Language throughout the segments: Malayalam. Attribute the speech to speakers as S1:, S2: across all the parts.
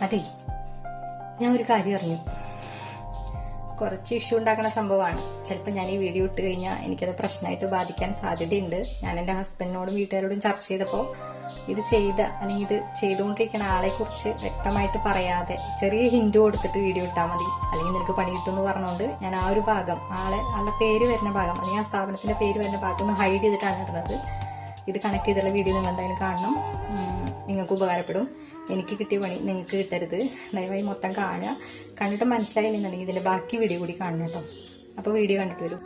S1: അതെ, ഞാൻ ഒരു കാര്യം അറിഞ്ഞു. കുറച്ച് ഇഷ്യൂ ഉണ്ടാക്കുന്ന സംഭവമാണ്. ചിലപ്പോൾ ഞാൻ ഈ വീഡിയോ ഇട്ട് കഴിഞ്ഞാൽ എനിക്കത് പ്രശ്നമായിട്ട് ബാധിക്കാൻ സാധ്യതയുണ്ട്. ഞാൻ എൻ്റെ ഹസ്ബൻഡിനോടും വീട്ടുകാരോടും ചർച്ച ചെയ്തപ്പോൾ ഇത് ചെയ്ത അല്ലെങ്കിൽ ഇത് ചെയ്തുകൊണ്ടിരിക്കുന്ന ആളെ കുറിച്ച് വ്യക്തമായിട്ട് പറയാതെ ചെറിയ ഹിന്റ് കൊടുത്തിട്ട് വീഡിയോ ഇട്ടാൽ മതി, അല്ലെങ്കിൽ നിനക്ക് പണി കിട്ടും എന്ന് പറഞ്ഞുകൊണ്ട് ഞാൻ ആ ഒരു ഭാഗം ആളുടെ പേര് വരുന്ന ഭാഗം അല്ലെങ്കിൽ ആ സ്ഥാപനത്തിന്റെ പേര് വരുന്ന ഭാഗം ഒന്ന് ഹൈഡ് ചെയ്തിട്ടാണ് ഇടുന്നത്. ഇത് കണക്ട് ചെയ്തുള്ള വീഡിയോ നിങ്ങൾ എന്തായാലും കാണണം. നിങ്ങൾക്ക് ഉപകാരപ്പെടും. എനിക്ക് കിട്ടിയ പണി നിങ്ങൾക്ക് കിട്ടരുത്. ദയവായി മൊത്തം കാണുക. കണ്ടിട്ട് മനസ്സിലായില്ലെന്നുണ്ടെങ്കിൽ ഇതിന്റെ ബാക്കി വീഡിയോ കൂടി കാണണം കേട്ടോ. അപ്പോൾ വീഡിയോ കണ്ടിട്ട് വരും.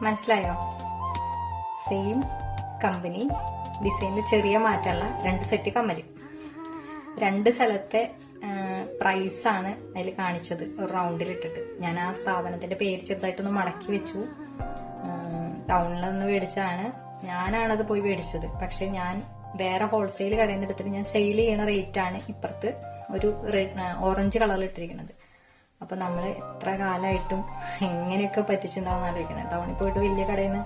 S1: മനസ്സിലായോ? സെയിം കമ്പനി, ഡിസൈനിൽ ചെറിയ മാറ്റമുള്ള 2 സെറ്റ് കമ്മല്. 2 സ്ഥലത്തെ പ്രൈസാണ് അതിൽ കാണിച്ചത് ഒരു റൗണ്ടിലിട്ടിട്ട്. ഞാൻ ആ സ്ഥാപനത്തിന്റെ പേര് ചെറുതായിട്ടൊന്ന് മടക്കി വെച്ചു. ടൗണിൽ നിന്ന് മേടിച്ചാണ്, ഞാനാണത് പോയി മേടിച്ചത്. പക്ഷെ ഞാൻ വേറെ ഹോൾസെയിൽ കടയിൽ നിന്ന് എടുത്തിട്ട് ഞാൻ സെയിൽ ചെയ്യണ റേറ്റാണ് ഇപ്പുറത്ത് ഒരു ഓറഞ്ച് കളറിൽ ഇട്ടിരിക്കുന്നത്. അപ്പൊ നമ്മൾ എത്ര കാലമായിട്ടും എങ്ങനെയൊക്കെ പറ്റിച്ചിട്ടുണ്ടാവും ആലോചിക്കണം. ടൗണിൽ പോയിട്ട് വലിയ കടയിൽ നിന്ന്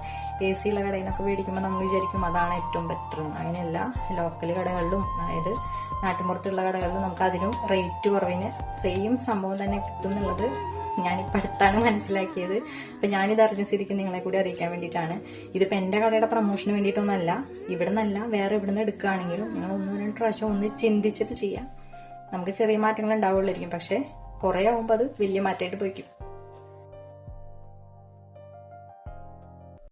S1: AC ഉള്ള കടയിൽ നിന്നൊക്കെ മേടിക്കുമ്പോൾ നമ്മൾ വിചാരിക്കും അതാണ് ഏറ്റവും ബെറ്റർ. അങ്ങനെയല്ല, ലോക്കൽ കടകളിലും അതായത് നാട്ടിൻപുറത്തുള്ള കടകളിലും നമുക്ക് അതിനും റേറ്റ് കുറവിന് സെയിം സംഭവം തന്നെ കിട്ടും എന്നുള്ളത് ഞാനിപ്പോൾ അടുത്താണ് മനസ്സിലാക്കിയത്. അപ്പൊ ഞാനിത് അറിഞ്ഞ സ്ഥിതിക്ക് നിങ്ങളെ കൂടി അറിയിക്കാൻ വേണ്ടിയിട്ടാണ്. ഇതിപ്പോൾ എൻ്റെ കടയുടെ പ്രൊമോഷന് വേണ്ടിയിട്ടൊന്നല്ല, ഇവിടെ നിന്നല്ല വേറെ ഇവിടെ നിന്ന് എടുക്കുകയാണെങ്കിലും നിങ്ങൾ 1-2 പ്രാവശ്യം ഒന്ന് ചിന്തിച്ചിട്ട് ചെയ്യാം. നമുക്ക് ചെറിയ മാറ്റങ്ങൾ ഉണ്ടാവുള്ളായിരിക്കും, പക്ഷെ കുറെ ആവുമ്പോൾ അത് വലിയ മാറ്റമായിട്ട് പോയിക്കും.